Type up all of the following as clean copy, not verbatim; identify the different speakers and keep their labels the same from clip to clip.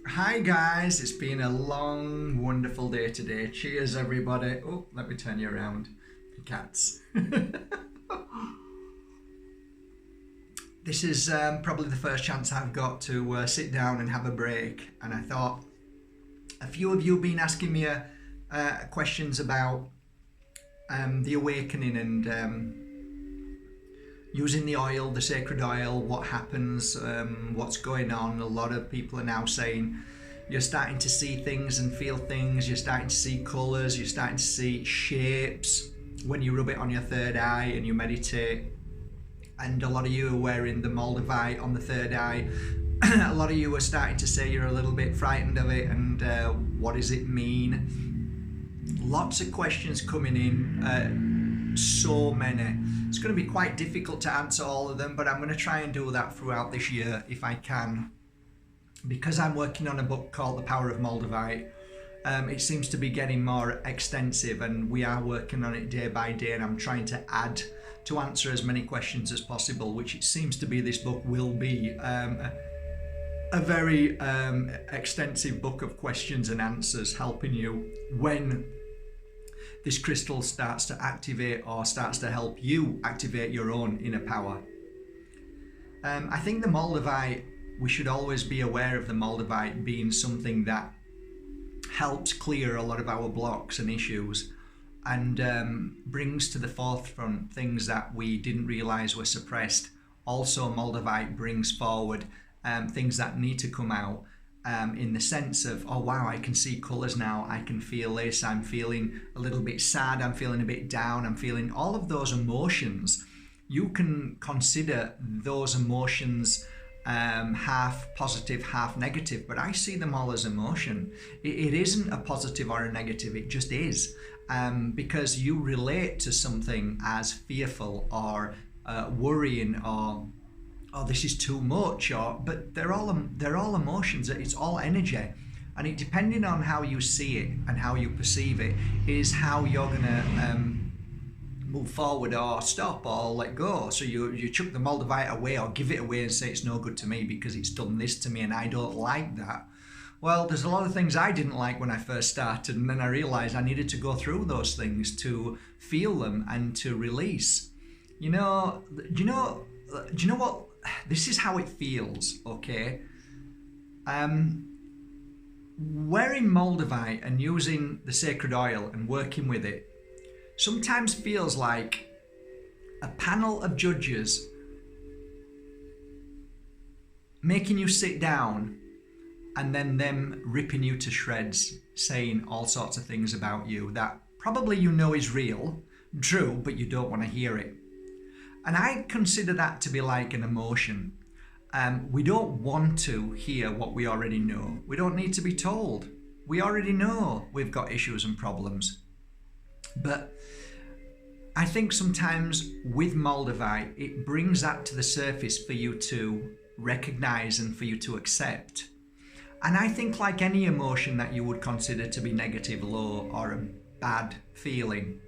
Speaker 1: Hi guys, it's been a long, wonderful day today. Cheers, everybody. Oh, let me turn you around. Cats. This is probably the first chance I've got to sit down and have a break. And I thought a few of you have been asking me questions about the awakening and using the oil, the sacred oil, what happens, what's going on. A lot of people are now saying you're starting to see things and feel things, you're starting to see colours, you're starting to see shapes when you rub it on your third eye and you meditate. And a lot of you are wearing the Moldavite on the third eye. A lot of you are starting to say you're a little bit frightened of it and what does it mean? Lots of questions coming in, so many. It's going to be quite difficult to answer all of them, but I'm going to try and do that throughout this year if I can. Because I'm working on a book called The Power of Moldavite, it seems to be getting more extensive and we are working on it day by day, and I'm trying to add to answer as many questions as possible, which it seems to be this book will be a very extensive book of questions and answers, helping you when this crystal starts to activate or starts to help you activate your own inner power. I think the Moldavite, we should always be aware of the Moldavite being something that helps clear a lot of our blocks and issues and brings to the forefront things that we didn't realize were suppressed. Also, Moldavite brings forward things that need to come out. In the sense of, oh wow, I can see colours now, I can feel this, I'm feeling a little bit sad, I'm feeling a bit down, I'm feeling all of those emotions. You can consider those emotions half positive, half negative, but I see them all as emotion. It isn't a positive or a negative, it just is. Because you relate to something as fearful or worrying or oh, this is too much, but they're all emotions. It's all energy, and it depending on how you see it and how you perceive it is how you're gonna move forward or stop or let go. So you chuck the Moldavite away or give it away and say it's no good to me because it's done this to me and I don't like that. Well, there's a lot of things I didn't like when I first started, and then I realized I needed to go through those things to feel them and to release. Do you know what? This is how it feels, okay? Wearing Moldavite and using the sacred oil and working with it sometimes feels like a panel of judges making you sit down and then them ripping you to shreds, saying all sorts of things about you that probably you know is real, true, but you don't want to hear it. And I consider that to be like an emotion. We don't want to hear what we already know. We don't need to be told. We already know we've got issues and problems. But I think sometimes with Moldavite, it brings that to the surface for you to recognize and for you to accept. And I think like any emotion that you would consider to be negative, low, or a bad feeling,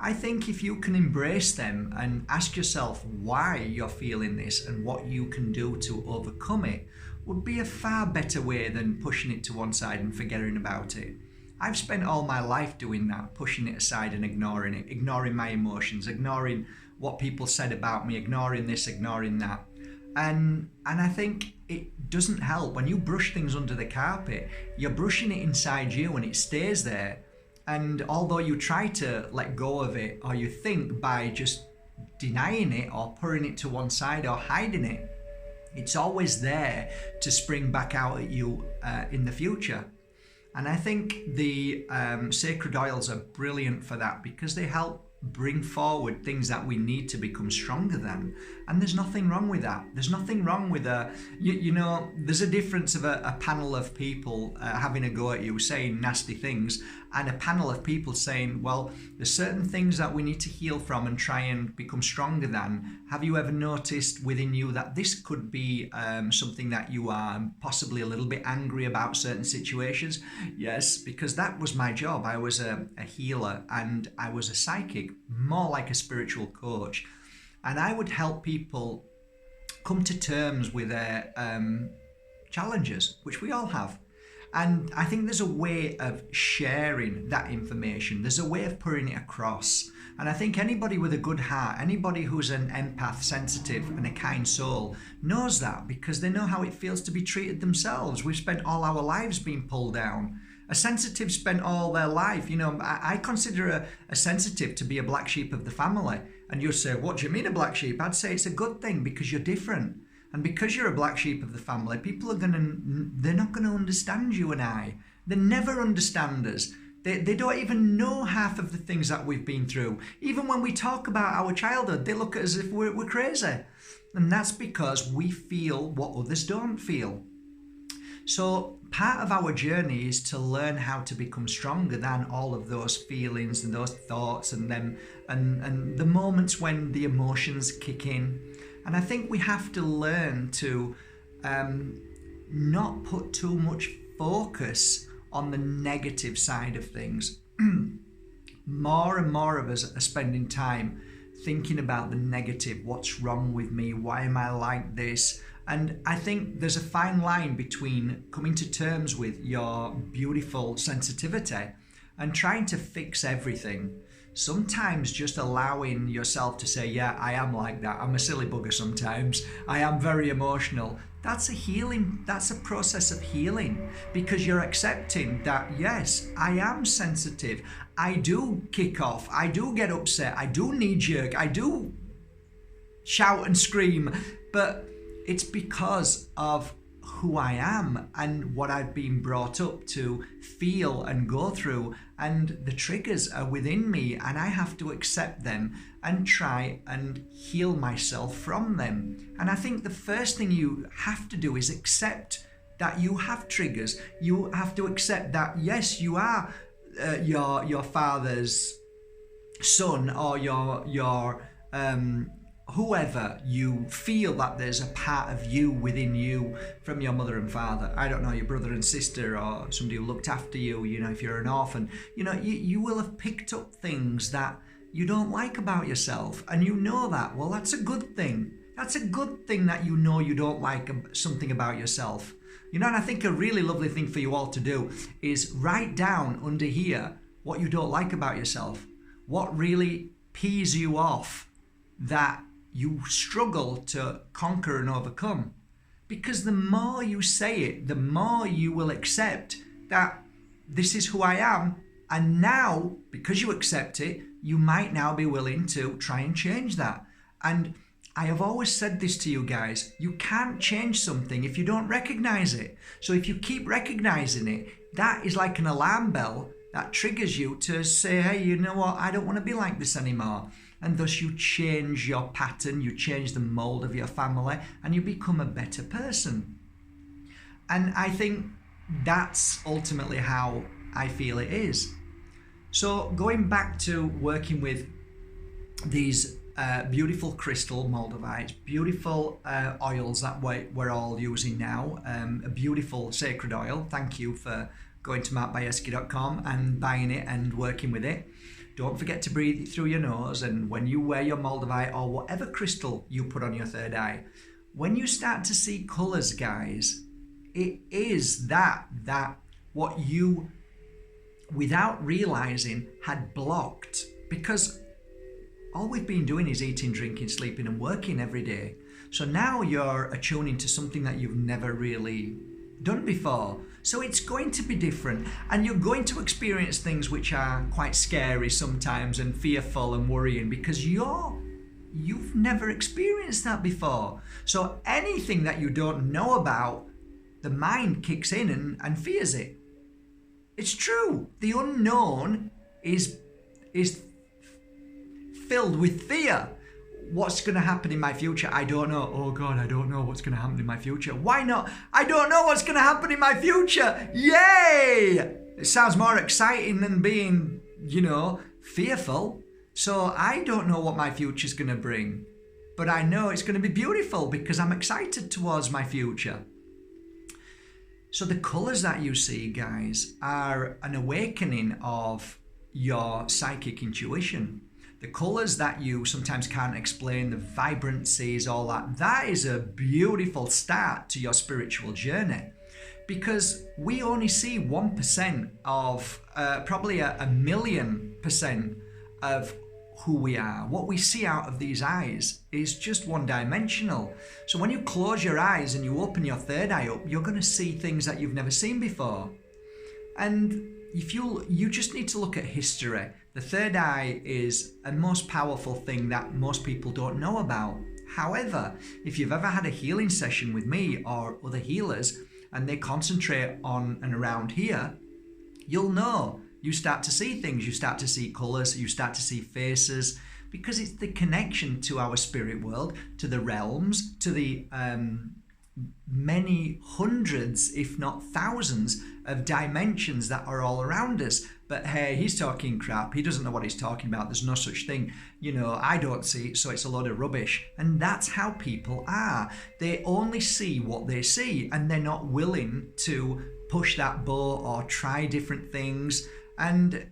Speaker 1: I think if you can embrace them and ask yourself why you're feeling this and what you can do to overcome it would be a far better way than pushing it to one side and forgetting about it. I've spent all my life doing that, pushing it aside and ignoring it, ignoring my emotions, ignoring what people said about me, ignoring this, ignoring that. And I think it doesn't help. When you brush things under the carpet, you're brushing it inside you and it stays there. And although you try to let go of it, or you think by just denying it or putting it to one side or hiding it, it's always there to spring back out at you in the future. And I think the sacred oils are brilliant for that because they help bring forward things that we need to become stronger than. And there's nothing wrong with that. There's nothing wrong with there's a difference of a panel of people having a go at you, saying nasty things, and a panel of people saying, well, there's certain things that we need to heal from and try and become stronger than. Have you ever noticed within you that this could be something that you are possibly a little bit angry about certain situations? Yes, because that was my job. I was a healer and I was a psychic, more like a spiritual coach. And I would help people come to terms with their challenges, which we all have. And I think there's a way of sharing that information. There's a way of putting it across. And I think anybody with a good heart, anybody who's an empath, sensitive and a kind soul knows that, because they know how it feels to be treated themselves. We've spent all our lives being pulled down. A sensitive spent all their life, I consider a sensitive to be a black sheep of the family. And you'll say, what do you mean a black sheep? I'd say it's a good thing, because you're different. And because you're a black sheep of the family, they're not going to understand you and I. They never understand us. They don't even know half of the things that we've been through. Even when we talk about our childhood, they look at us as if we're crazy. And that's because we feel what others don't feel. So part of our journey is to learn how to become stronger than all of those feelings and those thoughts and the moments when the emotions kick in. And I think we have to learn to not put too much focus on the negative side of things. More and more of us are spending time thinking about the negative. What's wrong with me? Why am I like this? And I think there's a fine line between coming to terms with your beautiful sensitivity and trying to fix everything. Sometimes just allowing yourself to say, yeah, I am like that. I'm a silly bugger sometimes. I am very emotional. That's a healing. That's a process of healing, because you're accepting that, yes, I am sensitive. I do kick off. I do get upset. I do knee jerk. I do shout and scream. But it's because of who I am and what I've been brought up to feel and go through, and the triggers are within me, and I have to accept them and try and heal myself from them. And I think the first thing you have to do is accept that you have triggers. You have to accept that, yes, you are your father's son, or your whoever. You feel that there's a part of you within you from your mother and father. I don't know, your brother and sister, or somebody who looked after you, if you're an orphan. You will have picked up things that you don't like about yourself, and you know that. Well, that's a good thing. That's a good thing that you know you don't like something about yourself. And I think a really lovely thing for you all to do is write down under here what you don't like about yourself, what really pees you off, that you struggle to conquer and overcome. Because the more you say it, the more you will accept that this is who I am. And now, because you accept it, you might now be willing to try and change that. And I have always said this to you guys, you can't change something if you don't recognize it. So if you keep recognizing it, that is like an alarm bell that triggers you to say, hey, you know what, I don't want to be like this anymore. And thus you change your pattern, you change the mold of your family, and you become a better person. And I think that's ultimately how I feel it is. So going back to working with these beautiful crystal Moldavites, beautiful oils that we're all using now, a beautiful sacred oil. Thank you for going to Bajerski.com and buying it and working with it. Don't forget to breathe it through your nose, and when you wear your Moldavite or whatever crystal you put on your third eye, when you start to see colours, guys, it is that what you, without realising, had blocked. Because all we've been doing is eating, drinking, sleeping and working every day. So now you're attuning to something that you've never really done before. So it's going to be different, and you're going to experience things which are quite scary sometimes and fearful and worrying, because you've never experienced that before. So anything that you don't know about, the mind kicks in and fears it. It's true. The unknown is filled with fear. What's going to happen in my future? I don't know. Oh God, I don't know what's going to happen in my future. Why not? I don't know what's going to happen in my future. Yay! It sounds more exciting than being, fearful. So I don't know what my future's going to bring. But I know it's going to be beautiful because I'm excited towards my future. So the colours that you see, guys, are an awakening of your psychic intuition. The colours that you sometimes can't explain, the vibrancies, all that is a beautiful start to your spiritual journey. because we only see 1% of probably a million percent of who we are. What we see out of these eyes is just one dimensional. So when you close your eyes and you open your third eye up, you're going to see things that you've never seen before. And if you just need to look at history. The third eye is a most powerful thing that most people don't know about. However, if you've ever had a healing session with me or other healers and they concentrate on and around here, you'll know. You start to see things, you start to see colours, you start to see faces, because it's the connection to our spirit world, to the realms, to the many hundreds, if not thousands, of dimensions that are all around us. But hey, he's talking crap. He doesn't know what he's talking about. There's no such thing. I don't see it, so it's a load of rubbish. And that's how people are. They only see what they see, and they're not willing to push that bow or try different things. And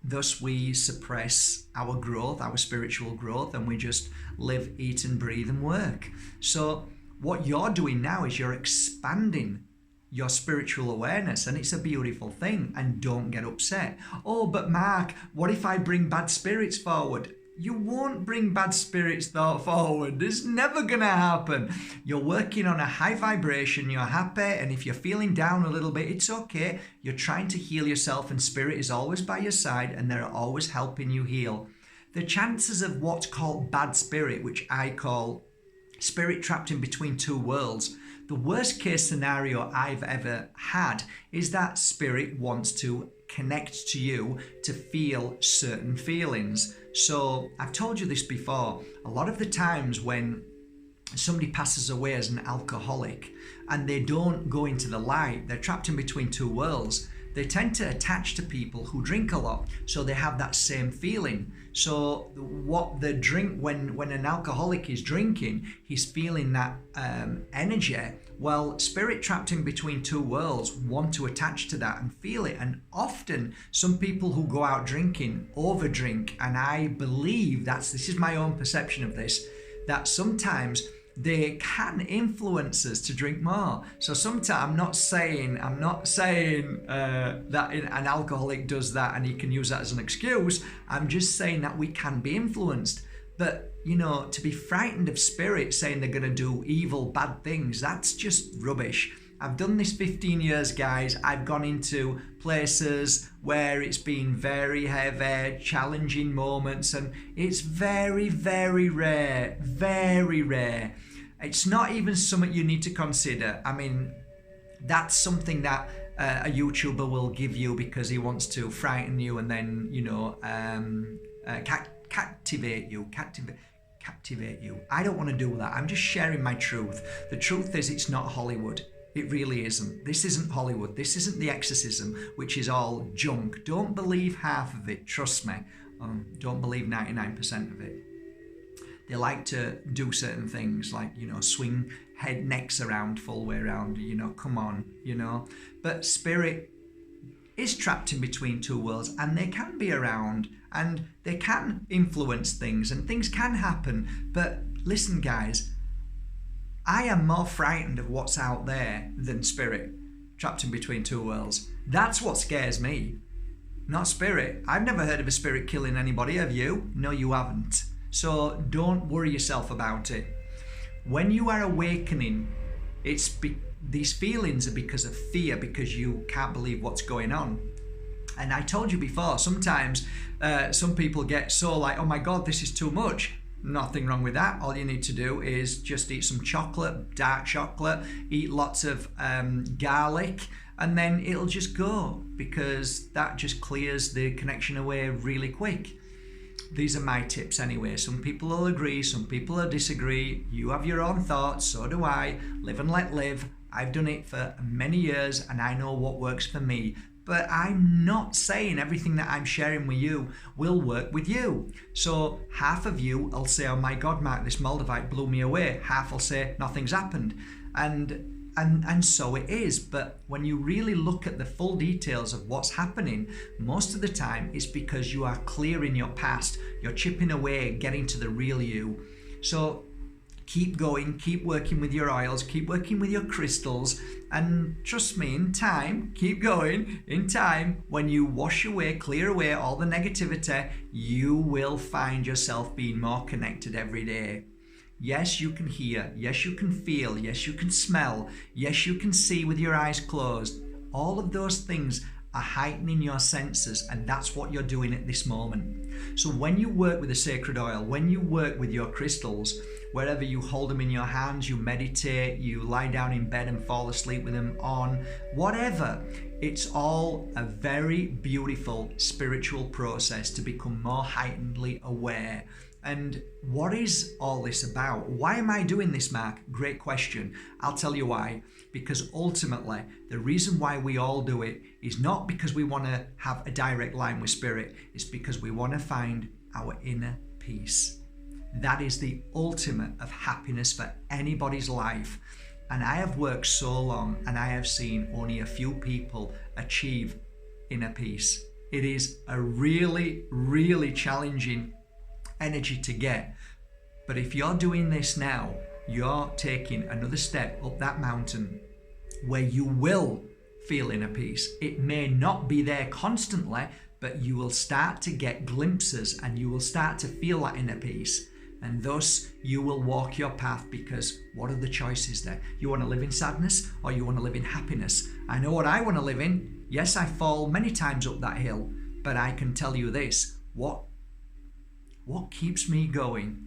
Speaker 1: thus we suppress our growth, our spiritual growth, and we just live, eat and breathe and work. So what you're doing now is you're expanding your spiritual awareness, and it's a beautiful thing. And don't get upset. Oh, but Mark, what if I bring bad spirits forward? You won't bring bad spirits forward. It's never gonna happen. You're working on a high vibration, you're happy, and if you're feeling down a little bit, it's okay. You're trying to heal yourself, and spirit is always by your side, and they're always helping you heal. The chances of what's called bad spirit, which I call spirit trapped in between two worlds, the worst case scenario I've ever had is that spirit wants to connect to you to feel certain feelings. So I've told you this before, a lot of the times when somebody passes away as an alcoholic and they don't go into the light, they're trapped in between two worlds, they tend to attach to people who drink a lot, so they have that same feeling. So what the drink, when an alcoholic is drinking, he's feeling that energy. Well, spirit trapped in between two worlds want to attach to that and feel it. And often some people who go out drinking overdrink, and I believe this is my own perception of this, that sometimes they can influence us to drink more. So sometimes I'm not saying that an alcoholic does that and he can use that as an excuse. I'm just saying that we can be influenced. But to be frightened of spirits saying they're going to do evil, bad things, that's just rubbish. I've done this 15 years, guys. I've gone into places where it's been very heavy, challenging moments, and it's very, very rare, very rare. It's not even something you need to consider. I mean, that's something that a YouTuber will give you because he wants to frighten you and then, captivate you. I don't want to do that. I'm just sharing my truth. The truth is, it's not Hollywood. It really isn't. This isn't Hollywood. This isn't The Exorcism, which is all junk. Don't believe half of it. Trust me. Don't believe 99% of it. They like to do certain things like, swing necks around full way around, come on, But spirit is trapped in between two worlds, and they can be around and they can influence things and things can happen. But listen, guys, I am more frightened of what's out there than spirit trapped in between two worlds. That's what scares me, not spirit. I've never heard of a spirit killing anybody, have you? No, you haven't. So don't worry yourself about it. When you are awakening, these feelings are because of fear, because you can't believe what's going on. And I told you before, sometimes some people get so like, oh my God, this is too much. Nothing wrong with that. All you need to do is just eat some chocolate, dark chocolate, eat lots of garlic, and then it'll just go, because that just clears the connection away really quick. These are my tips anyway. Some people will agree, some people will disagree. You have your own thoughts, so do I. Live and let live. I've done it for many years and I know what works for me. But I'm not saying everything that I'm sharing with you will work with you. So half of you will say, oh my God, Mark, this Moldavite blew me away. Half will say nothing's happened. And so it is. But when you really look at the full details of what's happening, most of the time it's because you are clearing your past. You're chipping away, getting to the real you. So Keep going, keep working with your oils, keep working with your crystals, and trust me, in time, keep going, in time, when you wash away, clear away all the negativity, you will find yourself being more connected every day. Yes, you can hear, yes, you can feel, yes, you can smell, yes, you can see with your eyes closed. All of those things are heightening your senses, and that's what you're doing at this moment. So when you work with the sacred oil, when you work with your crystals, wherever you hold them in your hands, you meditate, you lie down in bed and fall asleep with them on, whatever, it's all a very beautiful spiritual process to become more heightenedly aware. And what is all this about? Why am I doing this, Mark? Great question. I'll tell you why. Because ultimately, the reason why we all do it is not because we want to have a direct line with spirit. It's because we want to find our inner peace. That is the ultimate of happiness for anybody's life. And I have worked so long and I have seen only a few people achieve inner peace. It is a really, really challenging energy to get. But if you're doing this now, you're taking another step up that mountain where you will feel inner peace. It may not be there constantly, but you will start to get glimpses and you will start to feel that inner peace. And thus you will walk your path, because what are the choices there? You want to live in sadness or you want to live in happiness? I know what I want to live in. Yes, I fall many times up that hill, but I can tell you this, what keeps me going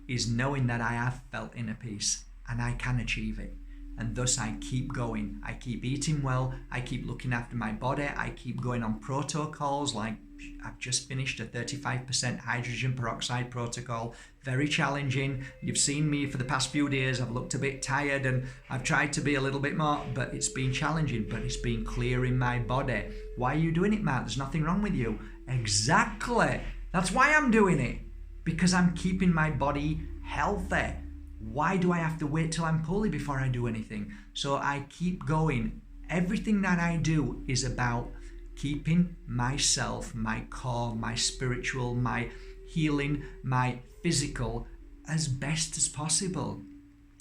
Speaker 1: is knowing that I have felt inner peace and I can achieve it. And thus I keep going. I keep eating well. I keep looking after my body. I keep going on protocols, like I've just finished a 35% hydrogen peroxide protocol. Very challenging. You've seen me for the past few days. I've looked a bit tired and I've tried to be a little bit more, but it's been challenging, but it's been clearing my body. Why are you doing it, Matt? There's nothing wrong with you. Exactly. That's why I'm doing it. Because I'm keeping my body healthy. Why do I have to wait till I'm poorly before I do anything? So I keep going. Everything that I do is about keeping myself, my core, my spiritual, my healing, my physical as best as possible.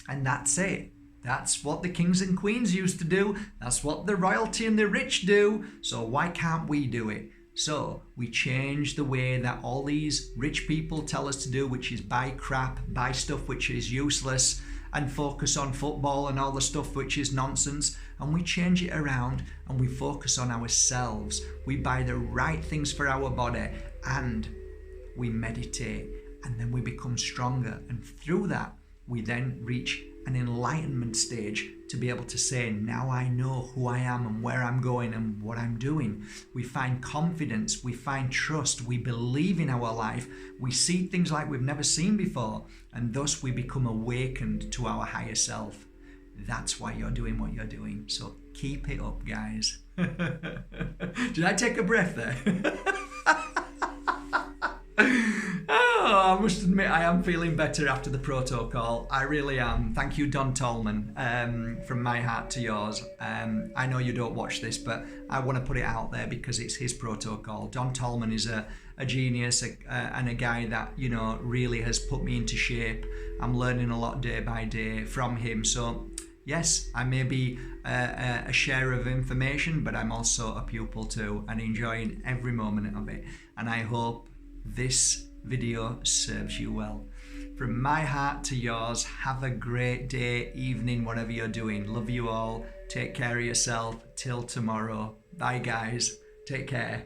Speaker 1: And that's it. That's what the kings and queens used to do. That's what the royalty and the rich do. So why can't we do it? So we change the way that all these rich people tell us to do, which is buy crap, buy stuff which is useless, and focus on football and all the stuff which is nonsense. And we change it around and we focus on ourselves. We buy the right things for our body and we meditate, and then we become stronger. And through that, we then reach an enlightenment stage to be able to say, now I know who I am and where I'm going and what I'm doing. We find confidence, we find trust, we believe in our life, we see things like we've never seen before, and thus we become awakened to our higher self. That's why you're doing what you're doing. So keep it up, guys. Did I take a breath there? Oh, I must admit I am feeling better after the protocol. I really am. Thank you, Don Tolman, from my heart to yours. I know you don't watch this, but I want to put it out there because it's his protocol. Don Tolman is a genius and a guy that, you know, really has put me into shape. I'm learning a lot day by day from him. So yes, I may be a share of information, but I'm also a pupil too, and enjoying every moment of it. And I hope this video serves you well. From my heart to yours, have a great day, evening, whatever you're doing. Love you all. Take care of yourself. Till tomorrow. Bye, guys. Take care.